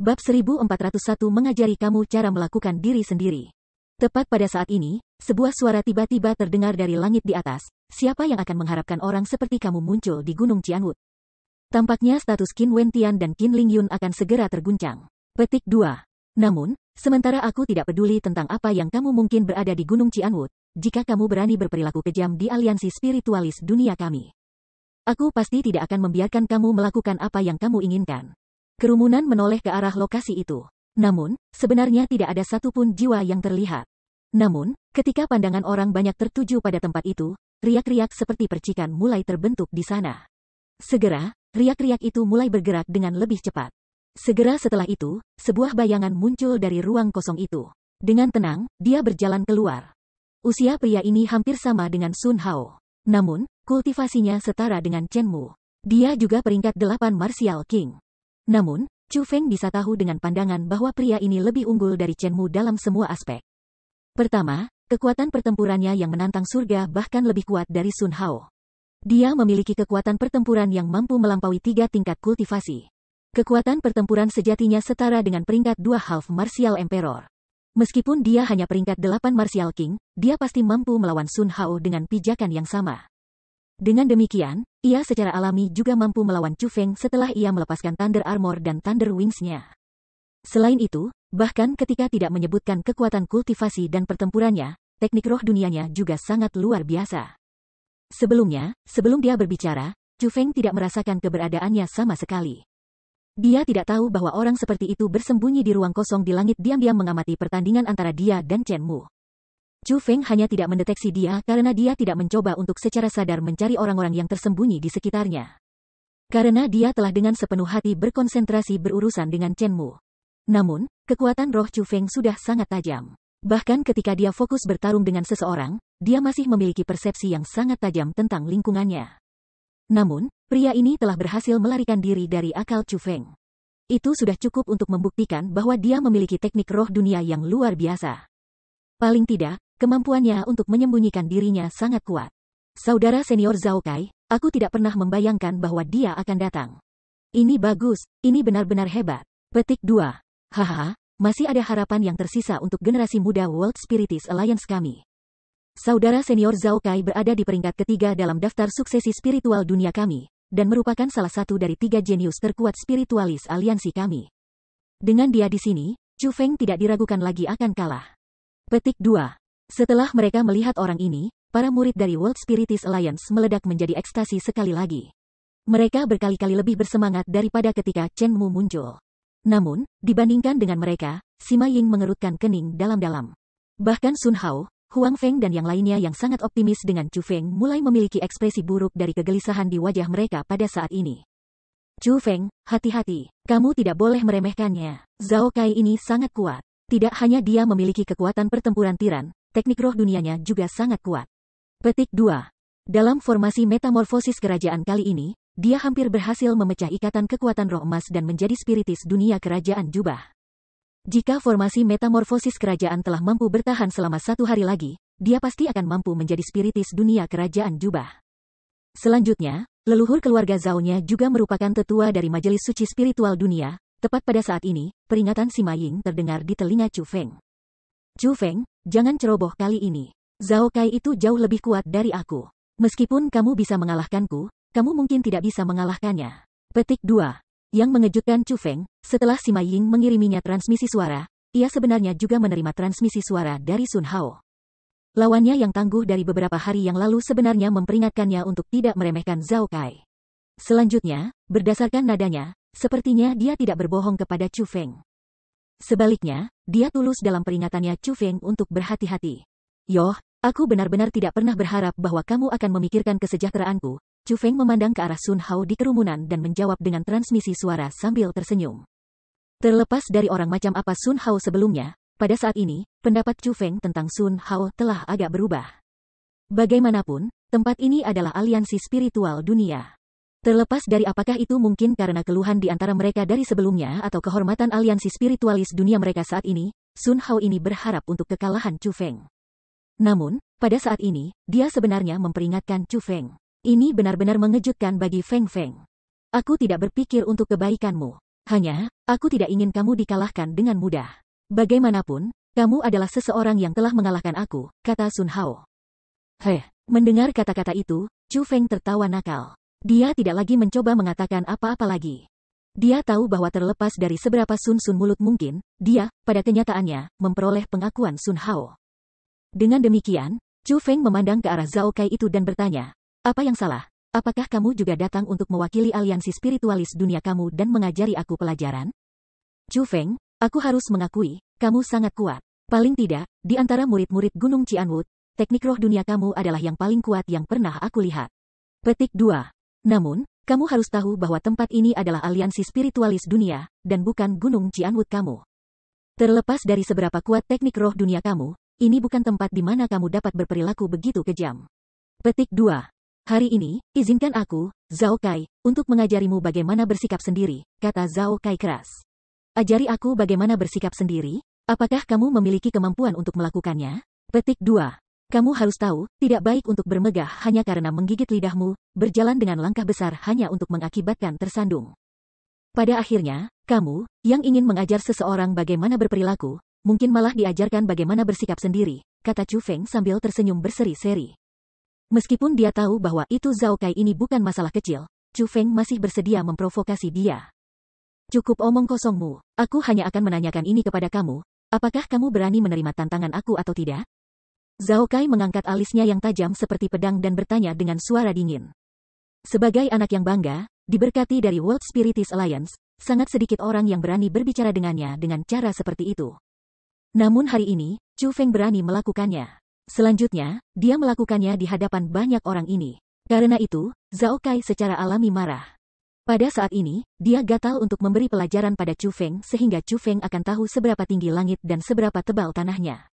Bab 1401 mengajari kamu cara melakukan diri sendiri. Tepat pada saat ini, sebuah suara tiba-tiba terdengar dari langit di atas. Siapa yang akan mengharapkan orang seperti kamu muncul di Gunung Qianwut? Tampaknya status Qin Wentian dan Qin Lingyun akan segera terguncang. Petik 2. Namun, sementara aku tidak peduli tentang apa yang kamu mungkin berada di Gunung Qianwut, jika kamu berani berperilaku kejam di aliansi spiritualis dunia kami, aku pasti tidak akan membiarkan kamu melakukan apa yang kamu inginkan. Kerumunan menoleh ke arah lokasi itu. Namun, sebenarnya tidak ada satupun jiwa yang terlihat. Namun, ketika pandangan orang banyak tertuju pada tempat itu, riak-riak seperti percikan mulai terbentuk di sana. Segera, riak-riak itu mulai bergerak dengan lebih cepat. Segera setelah itu, sebuah bayangan muncul dari ruang kosong itu. Dengan tenang, dia berjalan keluar. Usia pria ini hampir sama dengan Sun Hao. Namun, kultivasinya setara dengan Chen Mu. Dia juga peringkat 8 Martial King. Namun, Chu Feng bisa tahu dengan pandangan bahwa pria ini lebih unggul dari Chen Mu dalam semua aspek. Pertama, kekuatan pertempurannya yang menantang surga bahkan lebih kuat dari Sun Hao. Dia memiliki kekuatan pertempuran yang mampu melampaui 3 tingkat kultivasi. Kekuatan pertempuran sejatinya setara dengan peringkat 2 Half Martial Emperor. Meskipun dia hanya peringkat 8 Martial King, dia pasti mampu melawan Sun Hao dengan pijakan yang sama. Dengan demikian, ia secara alami juga mampu melawan Chu Feng setelah ia melepaskan Thunder Armor dan Thunder Wings-nya. Selain itu, bahkan ketika tidak menyebutkan kekuatan kultivasi dan pertempurannya, teknik roh dunianya juga sangat luar biasa. Sebelumnya, sebelum dia berbicara, Chu Feng tidak merasakan keberadaannya sama sekali. Dia tidak tahu bahwa orang seperti itu bersembunyi di ruang kosong di langit diam-diam mengamati pertandingan antara dia dan Chen Mu. Chu Feng hanya tidak mendeteksi dia karena dia tidak mencoba untuk secara sadar mencari orang-orang yang tersembunyi di sekitarnya. Karena dia telah dengan sepenuh hati berkonsentrasi berurusan dengan Chen Mu. Namun, kekuatan roh Chu Feng sudah sangat tajam. Bahkan ketika dia fokus bertarung dengan seseorang, dia masih memiliki persepsi yang sangat tajam tentang lingkungannya. Namun, pria ini telah berhasil melarikan diri dari akal Chu Feng. Itu sudah cukup untuk membuktikan bahwa dia memiliki teknik roh dunia yang luar biasa. Paling tidak, kemampuannya untuk menyembunyikan dirinya sangat kuat. Saudara senior Zhao Kai, aku tidak pernah membayangkan bahwa dia akan datang. Ini bagus, ini benar-benar hebat. Petik 2. Haha, masih ada harapan yang tersisa untuk generasi muda World Spiritist Alliance kami. Saudara senior Zhao Kai berada di peringkat ketiga dalam daftar suksesi spiritual dunia kami, dan merupakan salah satu dari 3 jenius terkuat spiritualis aliansi kami. Dengan dia di sini, Chu Feng tidak diragukan lagi akan kalah. Petik 2. Setelah mereka melihat orang ini, para murid dari World Spiritist Alliance meledak menjadi ekstasi sekali lagi. Mereka berkali-kali lebih bersemangat daripada ketika Chen Mu muncul. Namun, dibandingkan dengan mereka, Sima Ying mengerutkan kening dalam-dalam. Bahkan Sun Hao, Huang Feng dan yang lainnya yang sangat optimis dengan Chu Feng mulai memiliki ekspresi buruk dari kegelisahan di wajah mereka pada saat ini. Chu Feng, hati-hati, kamu tidak boleh meremehkannya. Zhao Kai ini sangat kuat. Tidak hanya dia memiliki kekuatan pertempuran tiran, teknik roh dunianya juga sangat kuat. Petik 2. Dalam formasi metamorfosis kerajaan kali ini, dia hampir berhasil memecah ikatan kekuatan roh emas dan menjadi spiritis dunia kerajaan jubah. Jika formasi metamorfosis kerajaan telah mampu bertahan selama 1 hari lagi, dia pasti akan mampu menjadi spiritis dunia kerajaan jubah. Selanjutnya, leluhur keluarga Zhao-nya juga merupakan tetua dari Majelis Suci Spiritual Dunia. Tepat pada saat ini, peringatan Sima Ying terdengar di telinga Chu Feng. Chu Feng, jangan ceroboh kali ini. Zhao Kai itu jauh lebih kuat dari aku. Meskipun kamu bisa mengalahkanku, kamu mungkin tidak bisa mengalahkannya. Petik 2. Yang mengejutkan Chu Feng, setelah Sima Ying mengiriminya transmisi suara, ia sebenarnya juga menerima transmisi suara dari Sun Hao. Lawannya yang tangguh dari beberapa hari yang lalu sebenarnya memperingatkannya untuk tidak meremehkan Zhao Kai. Selanjutnya, berdasarkan nadanya, sepertinya dia tidak berbohong kepada Chu Feng. Sebaliknya, dia tulus dalam peringatannya Chu Feng untuk berhati-hati. Yoh, aku benar-benar tidak pernah berharap bahwa kamu akan memikirkan kesejahteraanku. Chu Feng memandang ke arah Sun Hao di kerumunan dan menjawab dengan transmisi suara sambil tersenyum. Terlepas dari orang macam apa Sun Hao sebelumnya, pada saat ini, pendapat Chu Feng tentang Sun Hao telah agak berubah. Bagaimanapun, tempat ini adalah aliansi spiritual dunia. Terlepas dari apakah itu mungkin karena keluhan di antara mereka dari sebelumnya atau kehormatan aliansi spiritualis dunia mereka saat ini, Sun Hao ini berharap untuk kekalahan Chu Feng. Namun, pada saat ini, dia sebenarnya memperingatkan Chu Feng. Ini benar-benar mengejutkan bagi Feng Feng. Aku tidak berpikir untuk kebaikanmu. Hanya, aku tidak ingin kamu dikalahkan dengan mudah. Bagaimanapun, kamu adalah seseorang yang telah mengalahkan aku, kata Sun Hao. Mendengar kata-kata itu, Chu Feng tertawa nakal. Dia tidak lagi mencoba mengatakan apa-apa lagi. Dia tahu bahwa terlepas dari seberapa sun-sun mulut mungkin, dia, pada kenyataannya, memperoleh pengakuan Sun Hao. Dengan demikian, Chu Feng memandang ke arah Zhao Kai itu dan bertanya, apa yang salah? Apakah kamu juga datang untuk mewakili aliansi spiritualis dunia kamu dan mengajari aku pelajaran? Chu Feng, aku harus mengakui, kamu sangat kuat. Paling tidak, di antara murid-murid Gunung Qianwut, teknik roh dunia kamu adalah yang paling kuat yang pernah aku lihat. Petik 2. Namun, kamu harus tahu bahwa tempat ini adalah aliansi spiritualis dunia, dan bukan Gunung Qianwut kamu. Terlepas dari seberapa kuat teknik roh dunia kamu, ini bukan tempat di mana kamu dapat berperilaku begitu kejam. Petik 2. Hari ini, izinkan aku, Zhao Kai, untuk mengajarimu bagaimana bersikap sendiri, kata Zhao Kai keras. Ajari aku bagaimana bersikap sendiri? Apakah kamu memiliki kemampuan untuk melakukannya? Petik 2. Kamu harus tahu, tidak baik untuk bermegah hanya karena menggigit lidahmu, berjalan dengan langkah besar hanya untuk mengakibatkan tersandung. Pada akhirnya, kamu, yang ingin mengajar seseorang bagaimana berperilaku, mungkin malah diajarkan bagaimana bersikap sendiri, kata Chu Feng sambil tersenyum berseri-seri. Meskipun dia tahu bahwa itu Zhao Kai ini bukan masalah kecil, Chu Feng masih bersedia memprovokasi dia. Cukup omong kosongmu, aku hanya akan menanyakan ini kepada kamu, apakah kamu berani menerima tantangan aku atau tidak? Zhao Kai mengangkat alisnya yang tajam seperti pedang dan bertanya dengan suara dingin. Sebagai anak yang bangga, diberkati dari World Spiritist Alliance, sangat sedikit orang yang berani berbicara dengannya dengan cara seperti itu. Namun hari ini, Chu Feng berani melakukannya. Selanjutnya, dia melakukannya di hadapan banyak orang ini. Karena itu, Zhao Kai secara alami marah. Pada saat ini, dia gatal untuk memberi pelajaran pada Chu Feng sehingga Chu Feng akan tahu seberapa tinggi langit dan seberapa tebal tanahnya.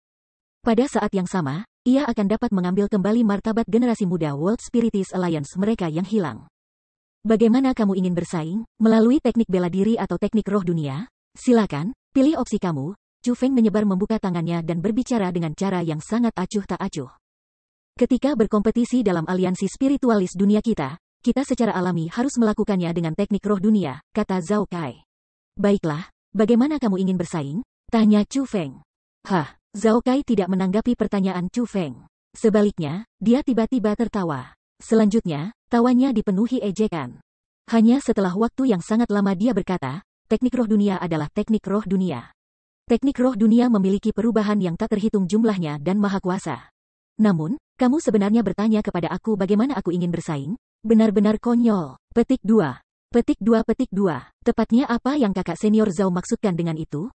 Pada saat yang sama, ia akan dapat mengambil kembali martabat generasi muda World Spiritist Alliance mereka yang hilang. Bagaimana kamu ingin bersaing? Melalui teknik bela diri atau teknik roh dunia? Silakan, pilih opsi kamu. Chu Feng menyebar membuka tangannya dan berbicara dengan cara yang sangat acuh tak acuh. Ketika berkompetisi dalam aliansi spiritualis dunia kita secara alami harus melakukannya dengan teknik roh dunia, kata Zhao Kai. Baiklah, bagaimana kamu ingin bersaing? Tanya Chu Feng. Zhao Kai tidak menanggapi pertanyaan Chu Feng. Sebaliknya, dia tiba-tiba tertawa. Selanjutnya, tawanya dipenuhi ejekan. Hanya setelah waktu yang sangat lama dia berkata, teknik roh dunia adalah teknik roh dunia. Teknik roh dunia memiliki perubahan yang tak terhitung jumlahnya dan maha kuasa. Namun, kamu sebenarnya bertanya kepada aku bagaimana aku ingin bersaing? Benar-benar konyol. Petik 2. Petik 2. Tepatnya apa yang kakak senior Zhao maksudkan dengan itu?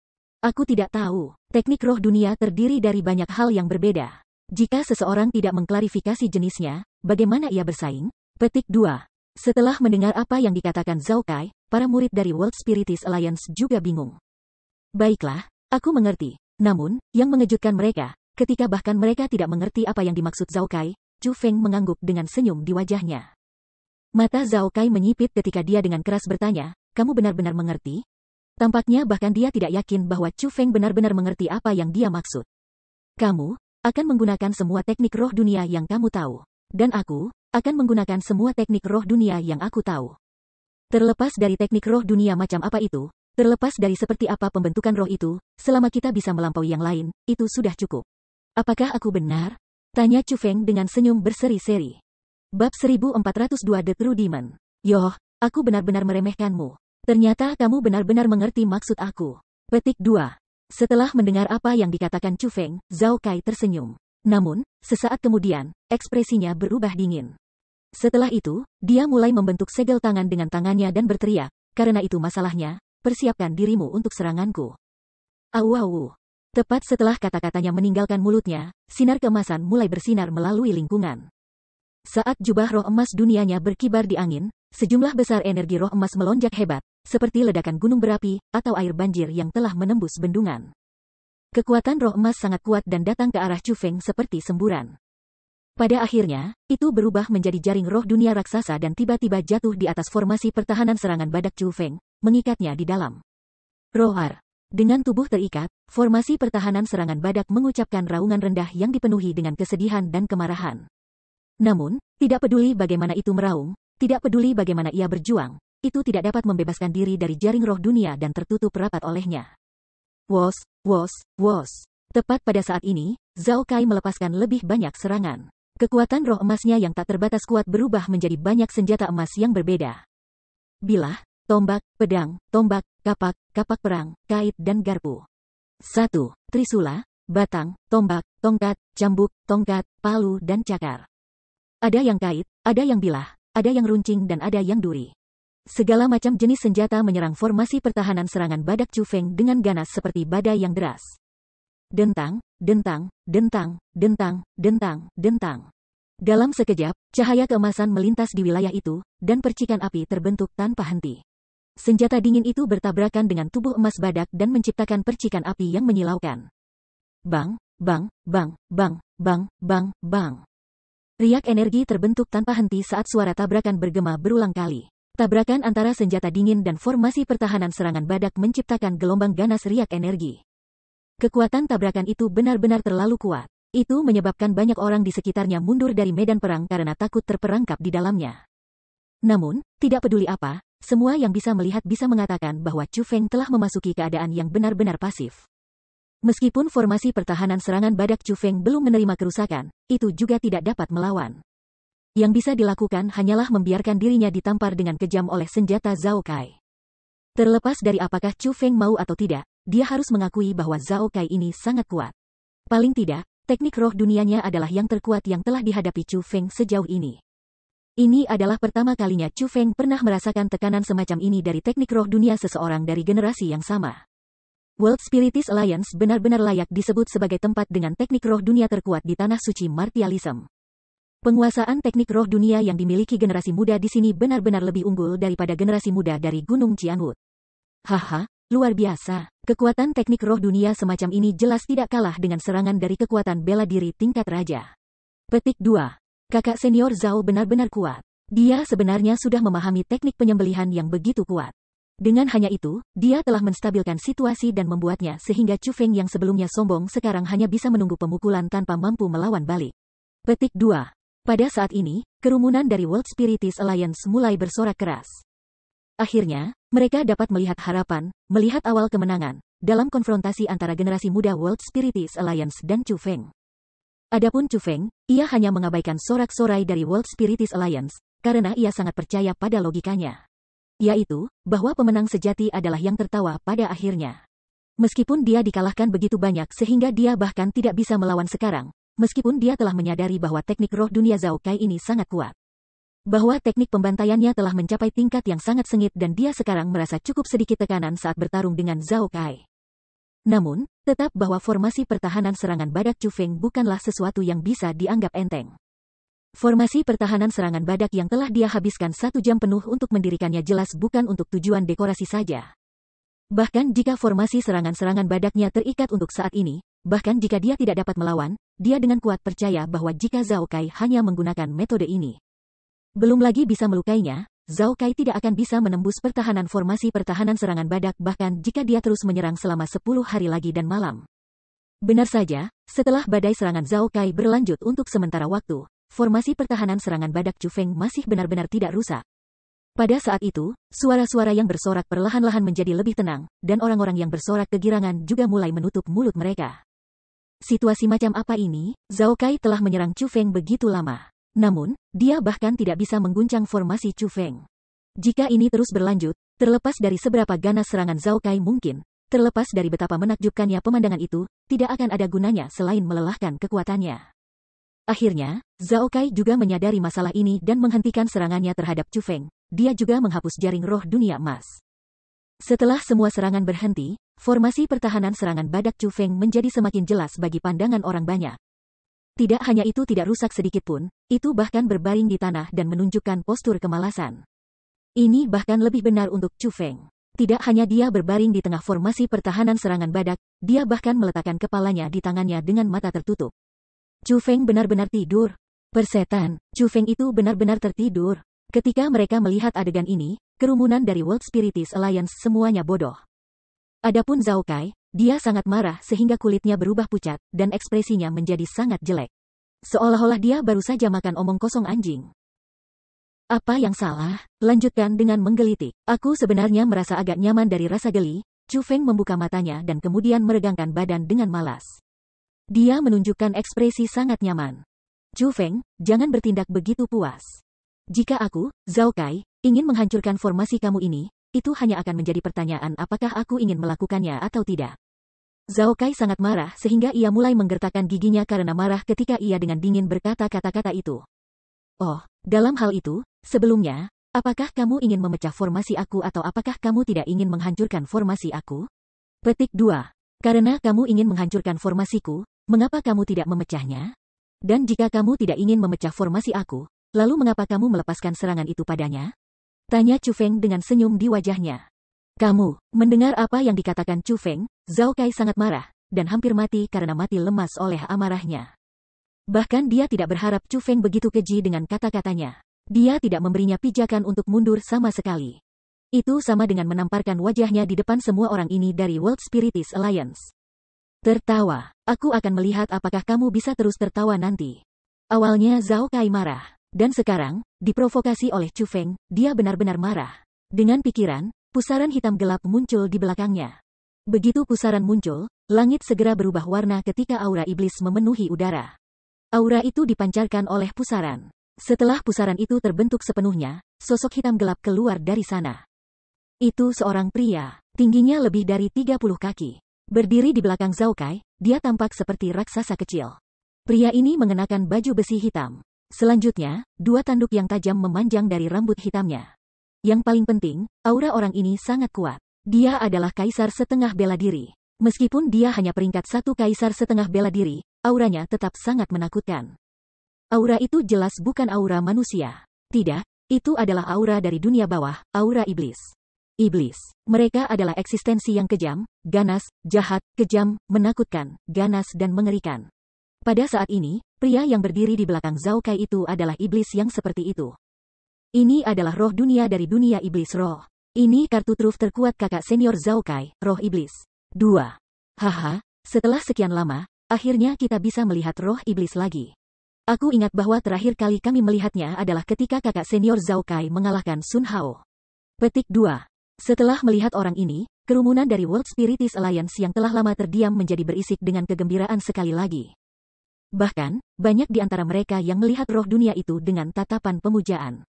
Aku tidak tahu. Teknik roh dunia terdiri dari banyak hal yang berbeda. Jika seseorang tidak mengklarifikasi jenisnya, bagaimana ia bersaing? Petik 2. Setelah mendengar apa yang dikatakan Zhao Kai, para murid dari World Spiritist Alliance juga bingung. Baiklah, aku mengerti. Namun, yang mengejutkan mereka, ketika bahkan mereka tidak mengerti apa yang dimaksud Zhao Kai, Chu Feng mengangguk dengan senyum di wajahnya. Mata Zhao Kai menyipit ketika dia dengan keras bertanya, kamu benar-benar mengerti? Tampaknya bahkan dia tidak yakin bahwa Chu Feng benar-benar mengerti apa yang dia maksud. Kamu akan menggunakan semua teknik roh dunia yang kamu tahu. Dan aku akan menggunakan semua teknik roh dunia yang aku tahu. Terlepas dari teknik roh dunia macam apa itu, terlepas dari seperti apa pembentukan roh itu, selama kita bisa melampaui yang lain, itu sudah cukup. Apakah aku benar? Tanya Chu Feng dengan senyum berseri-seri. Bab 1402 The True Demon. Yoh, aku benar-benar meremehkanmu. Ternyata kamu benar-benar mengerti maksud aku. Petik 2. Setelah mendengar apa yang dikatakan Chu Feng, Zhao Kai tersenyum. Namun, sesaat kemudian, ekspresinya berubah dingin. Setelah itu, dia mulai membentuk segel tangan dengan tangannya dan berteriak, karena itu masalahnya, persiapkan dirimu untuk seranganku. Au. Tepat setelah kata-katanya meninggalkan mulutnya, sinar keemasan mulai bersinar melalui lingkungan. Saat jubah roh emas dunianya berkibar di angin, sejumlah besar energi roh emas melonjak hebat, seperti ledakan gunung berapi, atau air banjir yang telah menembus bendungan. Kekuatan roh emas sangat kuat dan datang ke arah Chu Feng seperti semburan. Pada akhirnya, itu berubah menjadi jaring roh dunia raksasa dan tiba-tiba jatuh di atas formasi pertahanan serangan badak Chu Feng, mengikatnya di dalam. Roar. Dengan tubuh terikat, formasi pertahanan serangan badak mengucapkan raungan rendah yang dipenuhi dengan kesedihan dan kemarahan. Namun, tidak peduli bagaimana itu meraung, tidak peduli bagaimana ia berjuang, itu tidak dapat membebaskan diri dari jaring roh dunia dan tertutup rapat olehnya. Wos, wos, wos. Tepat pada saat ini, Zhao Kai melepaskan lebih banyak serangan. Kekuatan roh emasnya yang tak terbatas kuat berubah menjadi banyak senjata emas yang berbeda. Bilah, tombak, pedang, tombak, kapak, kapak perang, kait dan garpu. 1. Trisula, batang, tombak, tongkat, cambuk, tongkat, palu dan cakar. Ada yang kait, ada yang bilah, ada yang runcing dan ada yang duri. Segala macam jenis senjata menyerang formasi pertahanan serangan badak Chu Feng dengan ganas seperti badai yang deras. Dentang, dentang, dentang, dentang, dentang, dentang. Dalam sekejap, cahaya keemasan melintas di wilayah itu, dan percikan api terbentuk tanpa henti. Senjata dingin itu bertabrakan dengan tubuh emas badak dan menciptakan percikan api yang menyilaukan. Bang, bang, bang, bang, bang, bang, bang. Riak energi terbentuk tanpa henti saat suara tabrakan bergema berulang kali. Tabrakan antara senjata dingin dan formasi pertahanan serangan badak menciptakan gelombang ganas riak energi. Kekuatan tabrakan itu benar-benar terlalu kuat. Itu menyebabkan banyak orang di sekitarnya mundur dari medan perang karena takut terperangkap di dalamnya. Namun, tidak peduli apa, semua yang bisa melihat bisa mengatakan bahwa Chu Feng telah memasuki keadaan yang benar-benar pasif. Meskipun formasi pertahanan serangan badak Chu Feng belum menerima kerusakan, itu juga tidak dapat melawan. Yang bisa dilakukan hanyalah membiarkan dirinya ditampar dengan kejam oleh senjata Zhao Kai. Terlepas dari apakah Chu Feng mau atau tidak, dia harus mengakui bahwa Zhao Kai ini sangat kuat. Paling tidak, teknik roh dunianya adalah yang terkuat yang telah dihadapi Chu Feng sejauh ini. Ini adalah pertama kalinya Chu Feng pernah merasakan tekanan semacam ini dari teknik roh dunia seseorang dari generasi yang sama. World Spiritist Alliance benar-benar layak disebut sebagai tempat dengan teknik roh dunia terkuat di tanah suci martialism. Penguasaan teknik roh dunia yang dimiliki generasi muda di sini benar-benar lebih unggul daripada generasi muda dari Gunung Qianhut. Haha, luar biasa. Kekuatan teknik roh dunia semacam ini jelas tidak kalah dengan serangan dari kekuatan bela diri tingkat raja. Petik 2. Kakak senior Zhao benar-benar kuat. Dia sebenarnya sudah memahami teknik penyembelihan yang begitu kuat. Dengan hanya itu, dia telah menstabilkan situasi dan membuatnya sehingga Chu Feng yang sebelumnya sombong sekarang hanya bisa menunggu pemukulan tanpa mampu melawan balik. Petik 2. Pada saat ini, kerumunan dari World Spiritist Alliance mulai bersorak keras. Akhirnya, mereka dapat melihat harapan, melihat awal kemenangan, dalam konfrontasi antara generasi muda World Spiritist Alliance dan Chu Feng. Adapun Chu Feng, ia hanya mengabaikan sorak-sorai dari World Spiritist Alliance, karena ia sangat percaya pada logikanya. Yaitu, bahwa pemenang sejati adalah yang tertawa pada akhirnya. Meskipun dia dikalahkan begitu banyak sehingga dia bahkan tidak bisa melawan sekarang, meskipun dia telah menyadari bahwa teknik roh dunia Zhao Kai ini sangat kuat. Bahwa teknik pembantaiannya telah mencapai tingkat yang sangat sengit dan dia sekarang merasa cukup sedikit tekanan saat bertarung dengan Zhao Kai. Namun, tetap bahwa formasi pertahanan serangan badak Chu Feng bukanlah sesuatu yang bisa dianggap enteng. Formasi pertahanan serangan badak yang telah dia habiskan 1 jam penuh untuk mendirikannya jelas bukan untuk tujuan dekorasi saja. Bahkan jika formasi serangan-serangan badaknya terikat untuk saat ini, bahkan jika dia tidak dapat melawan, dia dengan kuat percaya bahwa jika Zhao Kai hanya menggunakan metode ini, belum lagi bisa melukainya, Zhao Kai tidak akan bisa menembus pertahanan formasi pertahanan serangan badak bahkan jika dia terus menyerang selama 10 hari lagi dan malam. Benar saja, setelah badai serangan Zhao Kai berlanjut untuk sementara waktu, formasi pertahanan serangan badak Chu Feng masih benar-benar tidak rusak. Pada saat itu, suara-suara yang bersorak perlahan-lahan menjadi lebih tenang, dan orang-orang yang bersorak kegirangan juga mulai menutup mulut mereka. Situasi macam apa ini? Zhao Kai telah menyerang Chu Feng begitu lama. Namun, dia bahkan tidak bisa mengguncang formasi Chu Feng. Jika ini terus berlanjut, terlepas dari seberapa ganas serangan Zhao Kai mungkin, terlepas dari betapa menakjubkannya pemandangan itu, tidak akan ada gunanya selain melelahkan kekuatannya. Akhirnya, Zhao Kai juga menyadari masalah ini dan menghentikan serangannya terhadap Chu Feng. Dia juga menghapus jaring roh dunia emas. Setelah semua serangan berhenti, formasi pertahanan serangan badak Chu Feng menjadi semakin jelas bagi pandangan orang banyak. Tidak hanya itu tidak rusak sedikit pun, itu bahkan berbaring di tanah dan menunjukkan postur kemalasan. Ini bahkan lebih benar untuk Chu Feng. Tidak hanya dia berbaring di tengah formasi pertahanan serangan badak, dia bahkan meletakkan kepalanya di tangannya dengan mata tertutup. Chu Feng benar-benar tidur. Persetan, Chu Feng itu benar-benar tertidur. Ketika mereka melihat adegan ini, kerumunan dari World Spiritist Alliance semuanya bodoh. Adapun Zhao Kai, dia sangat marah sehingga kulitnya berubah pucat, dan ekspresinya menjadi sangat jelek. Seolah-olah dia baru saja makan omong kosong anjing. Apa yang salah? Lanjutkan dengan menggelitik. Aku sebenarnya merasa agak nyaman dari rasa geli. Chu Feng membuka matanya dan kemudian meregangkan badan dengan malas. Dia menunjukkan ekspresi sangat nyaman. Chu Feng, jangan bertindak begitu puas. Jika aku, Zhao Kai, ingin menghancurkan formasi kamu ini, itu hanya akan menjadi pertanyaan apakah aku ingin melakukannya atau tidak. Zhao Kai sangat marah sehingga ia mulai menggertakkan giginya karena marah ketika ia dengan dingin berkata kata-kata itu. Oh, dalam hal itu, sebelumnya, apakah kamu ingin memecah formasi aku atau apakah kamu tidak ingin menghancurkan formasi aku? Petik 2. Karena kamu ingin menghancurkan formasiku, mengapa kamu tidak memecahnya? Dan jika kamu tidak ingin memecah formasi aku, lalu mengapa kamu melepaskan serangan itu padanya? Tanya Chu Feng dengan senyum di wajahnya. Kamu, mendengar apa yang dikatakan Chu Feng, Zhao Kai sangat marah, dan hampir mati karena mati lemas oleh amarahnya. Bahkan dia tidak berharap Chu Feng begitu keji dengan kata-katanya. Dia tidak memberinya pijakan untuk mundur sama sekali. Itu sama dengan menamparkan wajahnya di depan semua orang ini dari World Spiritist Alliance. Tertawa, aku akan melihat apakah kamu bisa terus tertawa nanti. Awalnya Zhao Kai marah, dan sekarang, diprovokasi oleh Chu Feng, dia benar-benar marah. Dengan pikiran, pusaran hitam gelap muncul di belakangnya. Begitu pusaran muncul, langit segera berubah warna ketika aura iblis memenuhi udara. Aura itu dipancarkan oleh pusaran. Setelah pusaran itu terbentuk sepenuhnya, sosok hitam gelap keluar dari sana. Itu seorang pria, tingginya lebih dari 30 kaki. Berdiri di belakang Zhao Kai, dia tampak seperti raksasa kecil. Pria ini mengenakan baju besi hitam. Selanjutnya, dua tanduk yang tajam memanjang dari rambut hitamnya. Yang paling penting, aura orang ini sangat kuat. Dia adalah kaisar setengah bela diri. Meskipun dia hanya peringkat 1 kaisar setengah bela diri, auranya tetap sangat menakutkan. Aura itu jelas bukan aura manusia. Tidak, itu adalah aura dari dunia bawah, aura iblis. Iblis. Mereka adalah eksistensi yang kejam, ganas, jahat, kejam, menakutkan, ganas dan mengerikan. Pada saat ini, pria yang berdiri di belakang Zhao Kai itu adalah iblis yang seperti itu. Ini adalah roh dunia dari dunia iblis roh. Ini kartu truf terkuat kakak senior Zhao Kai, roh iblis. 2. Haha, setelah sekian lama, akhirnya kita bisa melihat roh iblis lagi. Aku ingat bahwa terakhir kali kami melihatnya adalah ketika kakak senior Zhao Kai mengalahkan Sun Hao. Petik 2. Setelah melihat orang ini, kerumunan dari World Spiritist Alliance yang telah lama terdiam menjadi berisik dengan kegembiraan sekali lagi. Bahkan, banyak di antara mereka yang melihat roh dunia itu dengan tatapan pemujaan.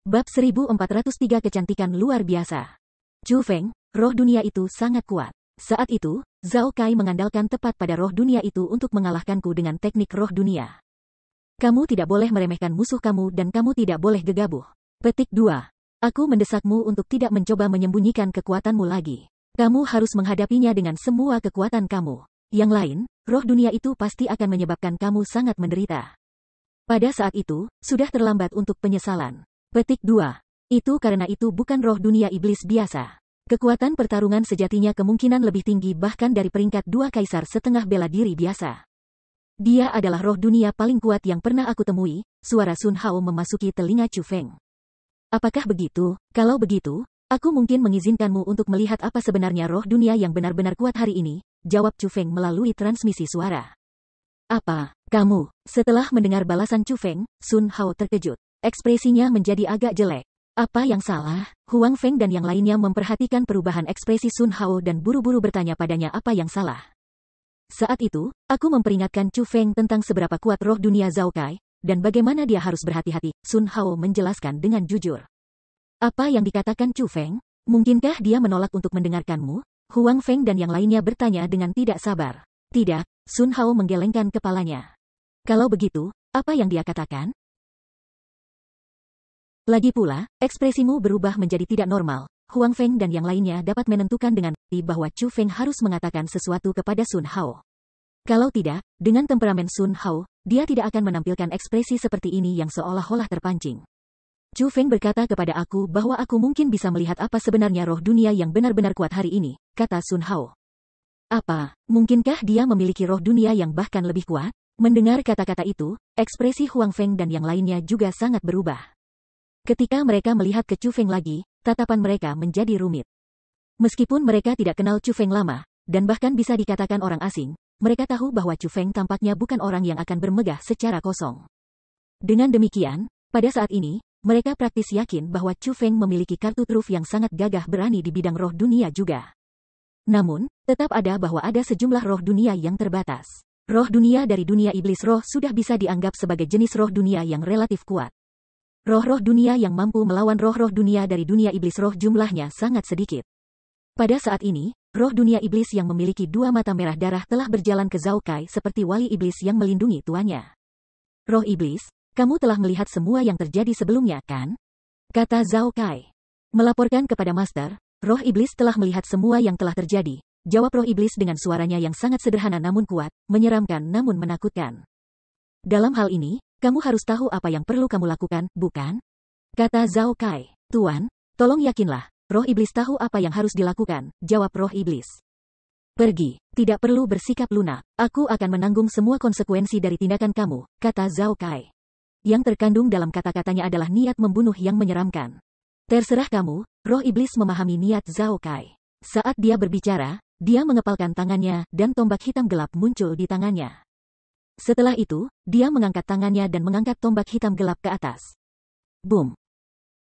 Bab 1403 Kecantikan luar biasa. Chu Feng, roh dunia itu sangat kuat. Saat itu, Zhao Kai mengandalkan tepat pada roh dunia itu untuk mengalahkanku dengan teknik roh dunia. Kamu tidak boleh meremehkan musuh kamu dan kamu tidak boleh gegabah. Petik 2. Aku mendesakmu untuk tidak mencoba menyembunyikan kekuatanmu lagi. Kamu harus menghadapinya dengan semua kekuatan kamu. Yang lain, roh dunia itu pasti akan menyebabkan kamu sangat menderita. Pada saat itu, sudah terlambat untuk penyesalan. Petik 2. Itu karena itu bukan roh dunia iblis biasa. Kekuatan pertarungan sejatinya kemungkinan lebih tinggi bahkan dari peringkat 2 kaisar setengah bela diri biasa. Dia adalah roh dunia paling kuat yang pernah aku temui, suara Sun Hao memasuki telinga Chu Feng. Apakah begitu? Kalau begitu, aku mungkin mengizinkanmu untuk melihat apa sebenarnya roh dunia yang benar-benar kuat hari ini, jawab Chu Feng melalui transmisi suara. Apa? Kamu? Setelah mendengar balasan Chu Feng, Sun Hao terkejut. Ekspresinya menjadi agak jelek. Apa yang salah? Huang Feng dan yang lainnya memperhatikan perubahan ekspresi Sun Hao dan buru-buru bertanya padanya apa yang salah. Saat itu, aku memperingatkan Chu Feng tentang seberapa kuat roh dunia Zhao Kai, dan bagaimana dia harus berhati-hati, Sun Hao menjelaskan dengan jujur. Apa yang dikatakan Chu Feng? Mungkinkah dia menolak untuk mendengarkanmu? Huang Feng dan yang lainnya bertanya dengan tidak sabar. Tidak, Sun Hao menggelengkan kepalanya. Kalau begitu, apa yang dia katakan? Lagi pula, ekspresimu berubah menjadi tidak normal. Huang Feng dan yang lainnya dapat menentukan dengan pasti bahwa Chu Feng harus mengatakan sesuatu kepada Sun Hao. Kalau tidak, dengan temperamen Sun Hao, dia tidak akan menampilkan ekspresi seperti ini yang seolah-olah terpancing. Chu Feng berkata kepada aku bahwa aku mungkin bisa melihat apa sebenarnya roh dunia yang benar-benar kuat hari ini, kata Sun Hao. Apa? Mungkinkah dia memiliki roh dunia yang bahkan lebih kuat? Mendengar kata-kata itu, ekspresi Huang Feng dan yang lainnya juga sangat berubah. Ketika mereka melihat ke Chu Feng lagi, tatapan mereka menjadi rumit. Meskipun mereka tidak kenal Chu Feng lama, dan bahkan bisa dikatakan orang asing, mereka tahu bahwa Chu Feng tampaknya bukan orang yang akan bermegah secara kosong. Dengan demikian, pada saat ini, mereka praktis yakin bahwa Chu Feng memiliki kartu truf yang sangat gagah berani di bidang roh dunia juga. Namun, tetap ada bahwa ada sejumlah roh dunia yang terbatas. Roh dunia dari dunia iblis roh sudah bisa dianggap sebagai jenis roh dunia yang relatif kuat. Roh-roh dunia yang mampu melawan roh-roh dunia dari dunia iblis roh jumlahnya sangat sedikit. Pada saat ini, roh dunia iblis yang memiliki dua mata merah darah telah berjalan ke Zhao Kai seperti wali iblis yang melindungi tuannya. Roh iblis, kamu telah melihat semua yang terjadi sebelumnya, kan? Kata Zhao Kai. Melaporkan kepada Master, roh iblis telah melihat semua yang telah terjadi. Jawab roh iblis dengan suaranya yang sangat sederhana namun kuat, menyeramkan namun menakutkan. Dalam hal ini, kamu harus tahu apa yang perlu kamu lakukan, bukan? Kata Zhao Kai. Tuan, tolong yakinlah, roh iblis tahu apa yang harus dilakukan, jawab roh iblis. Pergi, tidak perlu bersikap lunak, aku akan menanggung semua konsekuensi dari tindakan kamu, kata Zhao Kai. Yang terkandung dalam kata-katanya adalah niat membunuh yang menyeramkan. Terserah kamu, roh iblis memahami niat Zhao Kai. Saat dia berbicara, dia mengepalkan tangannya dan tombak hitam gelap muncul di tangannya. Setelah itu, dia mengangkat tangannya dan mengangkat tombak hitam gelap ke atas. Boom!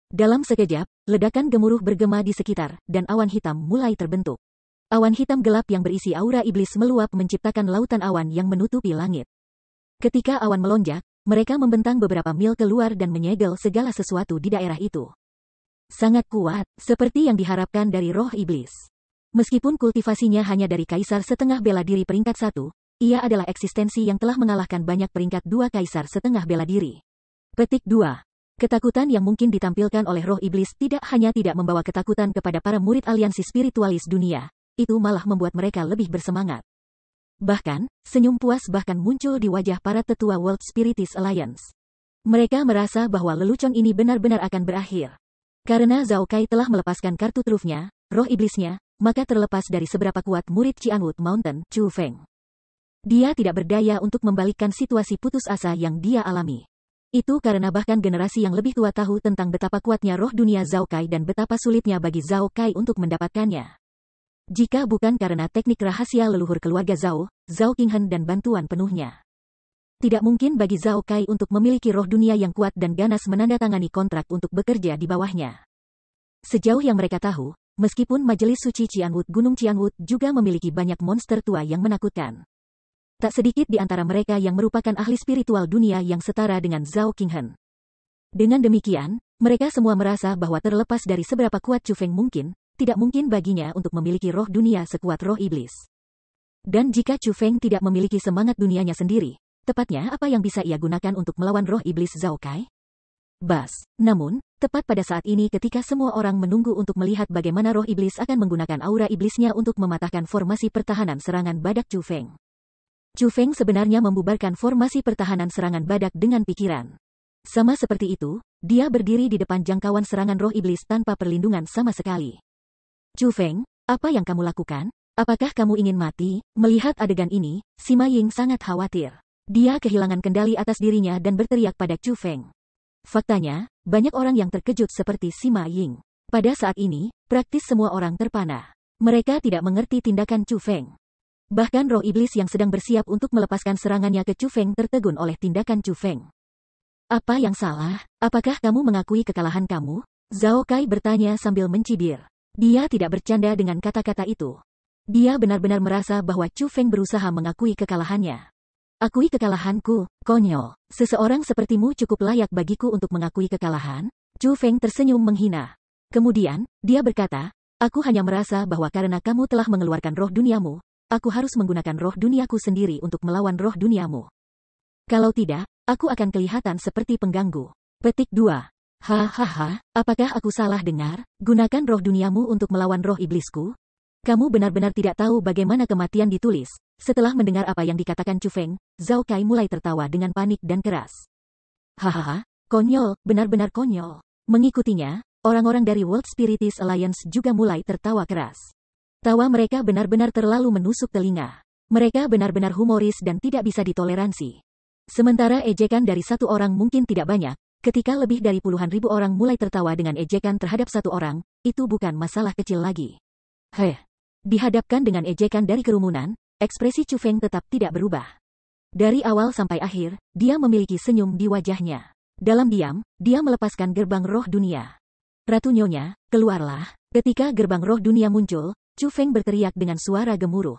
Dalam sekejap, ledakan gemuruh bergema di sekitar, dan awan hitam mulai terbentuk. Awan hitam gelap yang berisi aura iblis meluap menciptakan lautan awan yang menutupi langit. Ketika awan melonjak, mereka membentang beberapa mil keluar dan menyegel segala sesuatu di daerah itu. Sangat kuat, seperti yang diharapkan dari roh iblis. Meskipun kultivasinya hanya dari kaisar setengah bela diri peringkat 1, ia adalah eksistensi yang telah mengalahkan banyak peringkat 2 kaisar setengah bela diri. Petik 2. Ketakutan yang mungkin ditampilkan oleh roh iblis tidak hanya tidak membawa ketakutan kepada para murid aliansi spiritualis dunia, itu malah membuat mereka lebih bersemangat. Bahkan, senyum puas bahkan muncul di wajah para tetua World Spiritist Alliance. Mereka merasa bahwa lelucon ini benar-benar akan berakhir. Karena Zhao Kai telah melepaskan kartu trufnya, roh iblisnya, maka terlepas dari seberapa kuat murid Qianwood Mountain, Chu Feng. Dia tidak berdaya untuk membalikkan situasi putus asa yang dia alami. Itu karena bahkan generasi yang lebih tua tahu tentang betapa kuatnya roh dunia Zhao Kai dan betapa sulitnya bagi Zhao Kai untuk mendapatkannya. Jika bukan karena teknik rahasia leluhur keluarga Zhao, Zhao Qinghen dan bantuan penuhnya. Tidak mungkin bagi Zhao Kai untuk memiliki roh dunia yang kuat dan ganas menandatangani kontrak untuk bekerja di bawahnya. Sejauh yang mereka tahu, meskipun Majelis Suci Qianwood Gunung Qianwood juga memiliki banyak monster tua yang menakutkan. Tak sedikit di antara mereka yang merupakan ahli spiritual dunia yang setara dengan Zhao Qinghen. Dengan demikian, mereka semua merasa bahwa terlepas dari seberapa kuat Chu Feng mungkin, tidak mungkin baginya untuk memiliki roh dunia sekuat roh iblis. Dan jika Chu Feng tidak memiliki semangat dunianya sendiri, tepatnya apa yang bisa ia gunakan untuk melawan roh iblis Zhao Kai? Bas. Namun, tepat pada saat ini ketika semua orang menunggu untuk melihat bagaimana roh iblis akan menggunakan aura iblisnya untuk mematahkan formasi pertahanan serangan badak Chu Feng. Chu Feng sebenarnya membubarkan formasi pertahanan serangan badak dengan pikiran. Sama seperti itu, dia berdiri di depan jangkauan serangan roh iblis tanpa perlindungan sama sekali. Chu Feng, apa yang kamu lakukan? Apakah kamu ingin mati? Melihat adegan ini, Sima Ying sangat khawatir. Dia kehilangan kendali atas dirinya dan berteriak pada Chu Feng. Faktanya, banyak orang yang terkejut seperti Sima Ying. Pada saat ini, praktis semua orang terpana. Mereka tidak mengerti tindakan Chu Feng. Bahkan roh iblis yang sedang bersiap untuk melepaskan serangannya ke Chu Feng tertegun oleh tindakan Chu Feng. Apa yang salah? Apakah kamu mengakui kekalahan kamu? Zhao Kai bertanya sambil mencibir. Dia tidak bercanda dengan kata-kata itu. Dia benar-benar merasa bahwa Chu Feng berusaha mengakui kekalahannya. Akui kekalahanku, konyol. Seseorang sepertimu cukup layak bagiku untuk mengakui kekalahan? Chu Feng tersenyum menghina. Kemudian, dia berkata, aku hanya merasa bahwa karena kamu telah mengeluarkan roh duniamu, aku harus menggunakan roh duniaku sendiri untuk melawan roh duniamu. Kalau tidak, aku akan kelihatan seperti pengganggu. Petik 2. Hahaha, apakah aku salah dengar? Gunakan roh duniamu untuk melawan roh iblisku? Kamu benar-benar tidak tahu bagaimana kematian ditulis. Setelah mendengar apa yang dikatakan Chu Feng, Zhao Kai mulai tertawa dengan panik dan keras. Hahaha, konyol, benar-benar konyol. Mengikutinya, orang-orang dari World Spiritist Alliance juga mulai tertawa keras. Tawa mereka benar-benar terlalu menusuk telinga. Mereka benar-benar humoris dan tidak bisa ditoleransi. Sementara ejekan dari satu orang mungkin tidak banyak, ketika lebih dari puluhan ribu orang mulai tertawa dengan ejekan terhadap satu orang, itu bukan masalah kecil lagi. Dihadapkan dengan ejekan dari kerumunan, ekspresi Chu Feng tetap tidak berubah. Dari awal sampai akhir, dia memiliki senyum di wajahnya. Dalam diam, dia melepaskan gerbang roh dunia. Ratu Nyonya, keluarlah. Ketika gerbang roh dunia muncul, Chu Feng berteriak dengan suara gemuruh.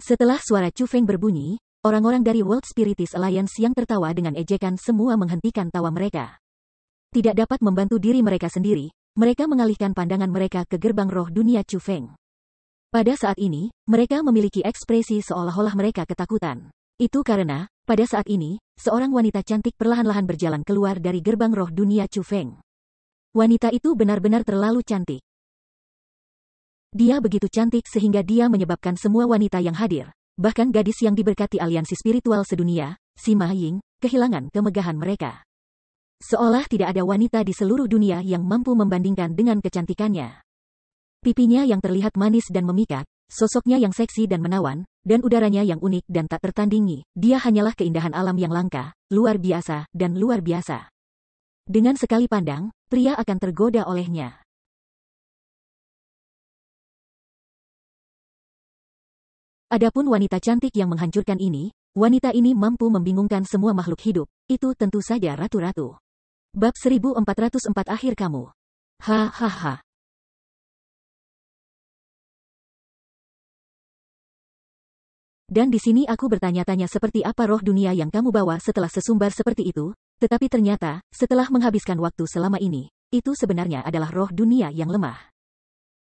Setelah suara Chu Feng berbunyi, orang-orang dari World Spiritus Alliance yang tertawa dengan ejekan semua menghentikan tawa mereka. Tidak dapat membantu diri mereka sendiri, mereka mengalihkan pandangan mereka ke gerbang roh dunia Chu Feng. Pada saat ini, mereka memiliki ekspresi seolah-olah mereka ketakutan. Itu karena, pada saat ini, seorang wanita cantik perlahan-lahan berjalan keluar dari gerbang roh dunia Chu Feng. Wanita itu benar-benar terlalu cantik. Dia begitu cantik sehingga dia menyebabkan semua wanita yang hadir, bahkan gadis yang diberkati aliansi spiritual sedunia, Sima Ying, kehilangan kemegahan mereka. Seolah tidak ada wanita di seluruh dunia yang mampu membandingkan dengan kecantikannya. Pipinya yang terlihat manis dan memikat, sosoknya yang seksi dan menawan, dan udaranya yang unik dan tak tertandingi, dia hanyalah keindahan alam yang langka, luar biasa, dan luar biasa. Dengan sekali pandang, pria akan tergoda olehnya. Adapun wanita cantik yang menghancurkan ini, wanita ini mampu membingungkan semua makhluk hidup, itu tentu saja ratu-ratu. Bab 1404 akhir kamu. Hahaha. Dan di sini aku bertanya-tanya seperti apa roh dunia yang kamu bawa setelah sesumbar seperti itu, tetapi ternyata, setelah menghabiskan waktu selama ini, itu sebenarnya adalah roh dunia yang lemah.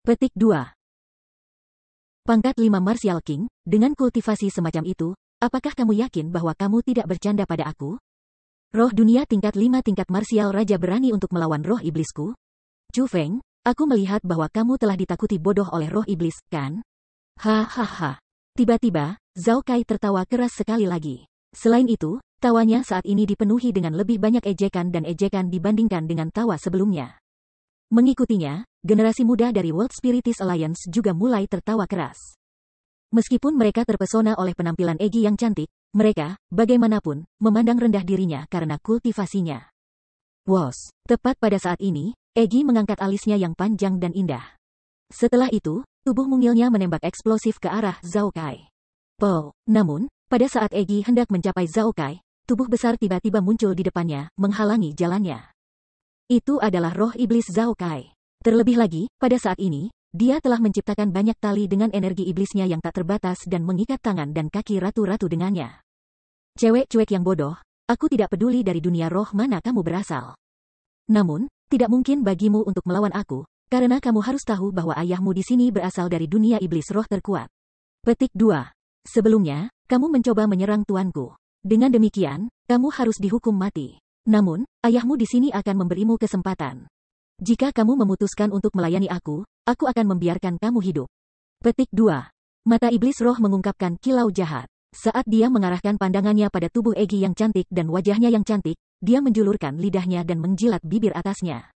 Petik 2. Pangkat 5 Martial King, dengan kultivasi semacam itu, apakah kamu yakin bahwa kamu tidak bercanda pada aku? Roh dunia tingkat 5 tingkat martial raja berani untuk melawan roh iblisku? Chu Feng, aku melihat bahwa kamu telah ditakuti bodoh oleh roh iblis, kan? Hahaha. Tiba-tiba, Zhao Kai tertawa keras sekali lagi. Selain itu, tawanya saat ini dipenuhi dengan lebih banyak ejekan dan ejekan dibandingkan dengan tawa sebelumnya. Mengikutinya, generasi muda dari World Spiritus Alliance juga mulai tertawa keras. Meskipun mereka terpesona oleh penampilan Egi yang cantik, mereka, bagaimanapun, memandang rendah dirinya karena kultivasinya. Wos, tepat pada saat ini, Egi mengangkat alisnya yang panjang dan indah. Setelah itu, tubuh mungilnya menembak eksplosif ke arah Zhao Kai. Namun, pada saat Egi hendak mencapai Zhao Kai, tubuh besar tiba-tiba muncul di depannya, menghalangi jalannya. Itu adalah roh iblis Zhao Kai. Terlebih lagi, pada saat ini, dia telah menciptakan banyak tali dengan energi iblisnya yang tak terbatas dan mengikat tangan dan kaki ratu-ratu dengannya. Cewek cuek yang bodoh, aku tidak peduli dari dunia roh mana kamu berasal. Namun, tidak mungkin bagimu untuk melawan aku, karena kamu harus tahu bahwa ayahmu di sini berasal dari dunia iblis roh terkuat. Petik 2. Sebelumnya, kamu mencoba menyerang tuanku. Dengan demikian, kamu harus dihukum mati. Namun, ayahmu di sini akan memberimu kesempatan. Jika kamu memutuskan untuk melayani aku akan membiarkan kamu hidup. Petik 2. Mata iblis roh mengungkapkan kilau jahat. Saat dia mengarahkan pandangannya pada tubuh Egi yang cantik dan wajahnya yang cantik, dia menjulurkan lidahnya dan menjilat bibir atasnya.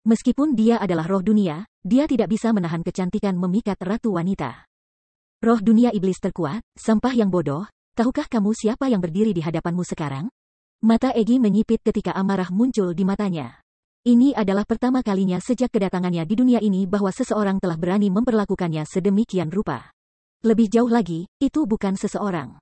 Meskipun dia adalah roh dunia, dia tidak bisa menahan kecantikan memikat ratu wanita. Roh dunia iblis terkuat, sampah yang bodoh, tahukah kamu siapa yang berdiri di hadapanmu sekarang? Mata Egi menyipit ketika amarah muncul di matanya. Ini adalah pertama kalinya sejak kedatangannya di dunia ini bahwa seseorang telah berani memperlakukannya sedemikian rupa. Lebih jauh lagi, itu bukan seseorang.